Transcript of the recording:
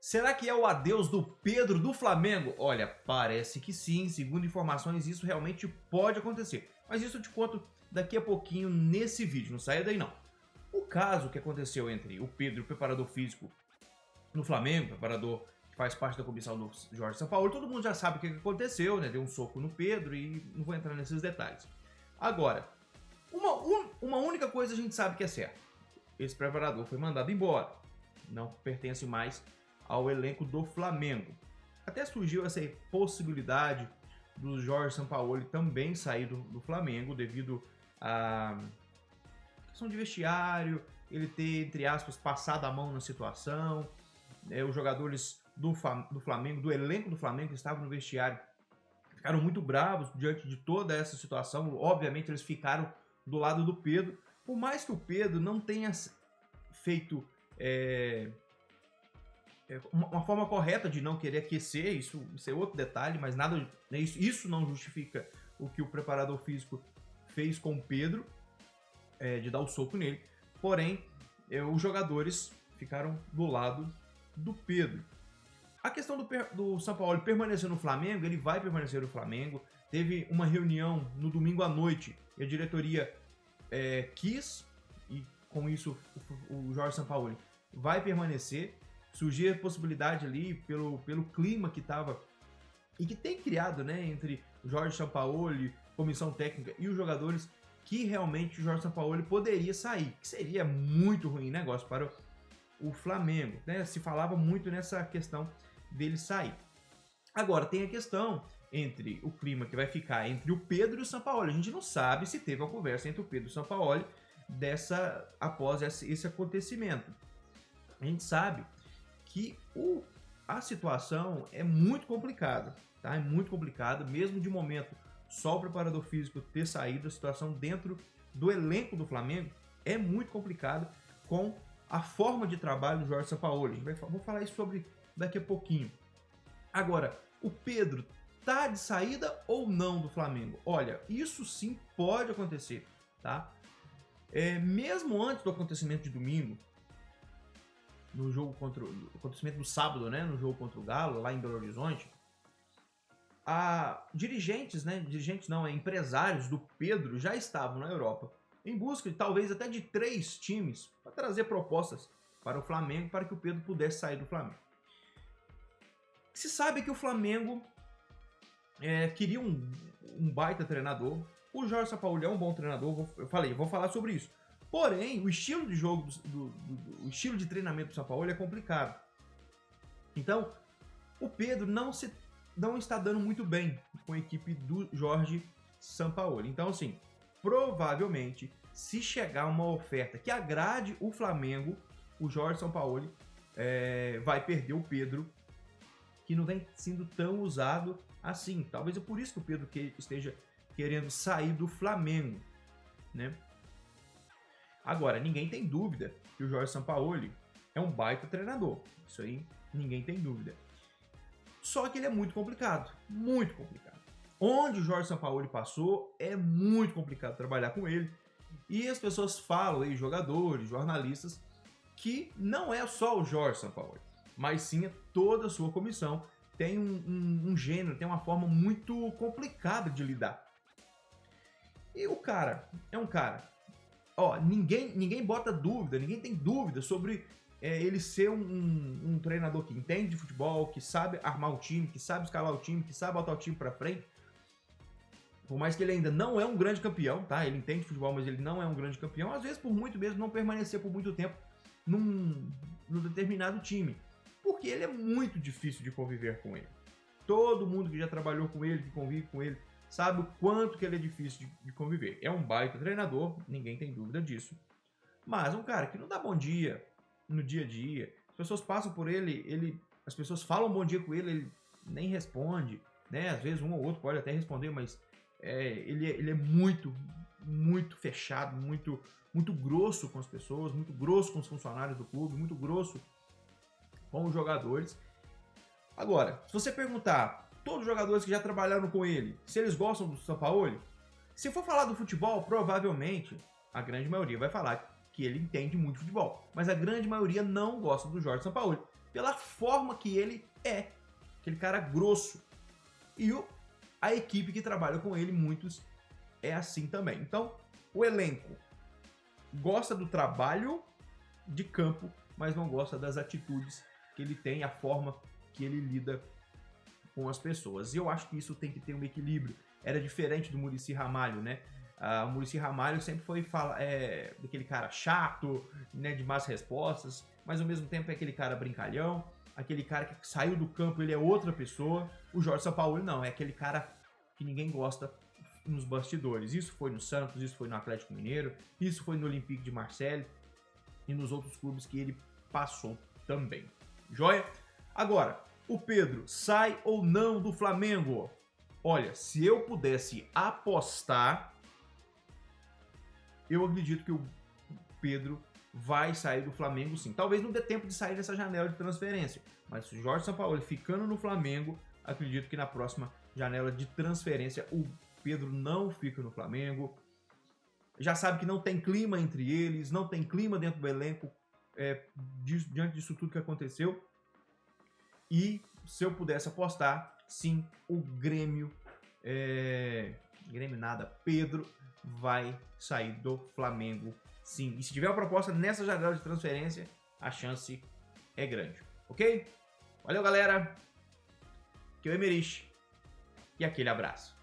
Será que é o adeus do Pedro do Flamengo? Olha, parece que sim. Segundo informações, isso realmente pode acontecer. Mas isso eu te conto daqui a pouquinho nesse vídeo. Não saia daí não. O caso que aconteceu entre o Pedro, o preparador físico no Flamengo, preparador que faz parte da comissão do Jorge Sampaoli, todo mundo já sabe o que aconteceu, né? Deu um soco no Pedro e não vou entrar nesses detalhes. Agora, uma única coisa a gente sabe que é certa. Esse preparador foi mandado embora. Não pertence mais ao elenco do Flamengo. Até surgiu essa possibilidade do Jorge Sampaoli também sair do Flamengo devido à questão de vestiário, ele ter, entre aspas, passado a mão na situação. Os jogadores do Flamengo, do elenco do Flamengo que estavam no vestiário, ficaram muito bravos diante de toda essa situação. Obviamente eles ficaram do lado do Pedro, por mais que o Pedro não tenha feito uma forma correta de não querer aquecer, isso é outro detalhe, mas nada, isso não justifica o que o preparador físico fez com o Pedro, de dar o soco nele. Porém, os jogadores ficaram do lado do Pedro. A questão do Sampaoli permanecer no Flamengo, ele vai permanecer no Flamengo. Teve uma reunião no domingo à noite e a diretoria quis, e com isso o Jorge Sampaoli vai permanecer. Surgiu a possibilidade ali pelo clima que estava e que tem criado, né, entre o Jorge Sampaoli, comissão técnica e os jogadores, que realmente o Jorge Sampaoli poderia sair, que seria muito ruim negócio para o Flamengo, né? Se falava muito nessa questão dele sair. Agora tem a questão entre o clima que vai ficar entre o Pedro e o Sampaoli. A gente não sabe se teve uma conversa entre o Pedro e o Sampaoli após esse acontecimento. A gente sabe que a situação é muito complicada, tá? É muito complicada, mesmo de momento só o preparador físico ter saído, a situação dentro do elenco do Flamengo é muito complicada com a forma de trabalho do Jorge Sampaoli. Vou falar isso sobre daqui a pouquinho. Agora, o Pedro tá de saída ou não do Flamengo? Olha, isso sim pode acontecer, tá? Mesmo antes do acontecimento de domingo, no jogo acontecimento do sábado, né, no jogo contra o Galo, lá em Belo Horizonte, empresários do Pedro já estavam na Europa em busca de talvez até de 3 times para trazer propostas para o Flamengo, para que o Pedro pudesse sair do Flamengo. Se sabe que o Flamengo queria um baita treinador. O Jorge Sampaoli é um bom treinador, vou falar sobre isso. Porém, o estilo de jogo, o estilo de treinamento do Sampaoli é complicado. Então, o Pedro não está dando muito bem com a equipe do Jorge Sampaoli. Então, assim, provavelmente, se chegar uma oferta que agrade o Flamengo, o Jorge Sampaoli vai perder o Pedro, que não vem sendo tão usado assim. Talvez é por isso que o Pedro esteja querendo sair do Flamengo, né? Agora, ninguém tem dúvida que o Jorge Sampaoli é um baita treinador. Isso aí, ninguém tem dúvida. Só que ele é muito complicado. Muito complicado. Onde o Jorge Sampaoli passou, é muito complicado trabalhar com ele. E as pessoas falam aí, jogadores, jornalistas, que não é só o Jorge Sampaoli, mas sim toda a sua comissão. Tem um gênero, tem uma forma muito complicada de lidar. E o cara é um cara... ninguém bota dúvida, ninguém tem dúvida sobre ele ser um treinador que entende de futebol, que sabe armar o time, que sabe escalar o time, que sabe botar o time pra frente. Por mais que ele ainda não é um grande campeão, tá? Ele entende de futebol, mas ele não é um grande campeão. Às vezes, por muito mesmo, não permanecer por muito tempo num determinado time. Porque ele é muito difícil de conviver com ele. Todo mundo que já trabalhou com ele, que convive com ele, sabe o quanto que ele é difícil de conviver. É um baita treinador, ninguém tem dúvida disso. Mas um cara que não dá bom dia no dia a dia. As pessoas passam por as pessoas falam bom dia com ele nem responde, né? Às vezes um ou outro pode até responder, mas ele é muito, muito fechado, muito, muito grosso com as pessoas, muito grosso com os funcionários do clube, muito grosso com os jogadores. Agora, se você perguntar todos os jogadores que já trabalharam com ele, se eles gostam do Sampaoli, se for falar do futebol, provavelmente a grande maioria vai falar que ele entende muito futebol. Mas a grande maioria não gosta do Jorge Sampaoli. pela forma que ele é, aquele cara grosso. E a equipe que trabalha com ele, muitos, é assim também. Então, o elenco gosta do trabalho de campo, mas não gosta das atitudes que ele tem, a forma que ele lida com as pessoas. E eu acho que isso tem que ter um equilíbrio. Era diferente do Muricy Ramalho, né? O Muricy Ramalho sempre foi daquele cara chato, né, de más respostas, mas ao mesmo tempo é aquele cara brincalhão, aquele cara que saiu do campo, ele é outra pessoa. O Jorge Sampaoli não, é aquele cara que ninguém gosta nos bastidores. Isso foi no Santos, isso foi no Atlético Mineiro, isso foi no Olympique de Marseille e nos outros clubes que ele passou também. Joia? Agora, o Pedro sai ou não do Flamengo? Olha, se eu pudesse apostar, eu acredito que o Pedro vai sair do Flamengo sim. Talvez não dê tempo de sair dessa janela de transferência, mas o Jorge Sampaoli ficando no Flamengo, acredito que na próxima janela de transferência o Pedro não fica no Flamengo. Já sabe que não tem clima entre eles, não tem clima dentro do elenco diante disso tudo que aconteceu. E se eu pudesse apostar, sim, o Grêmio, Grêmio nada, Pedro vai sair do Flamengo, sim. E se tiver uma proposta nessa janela de transferência, a chance é grande, ok? Valeu, galera. Aqui é o Emerich e aquele abraço.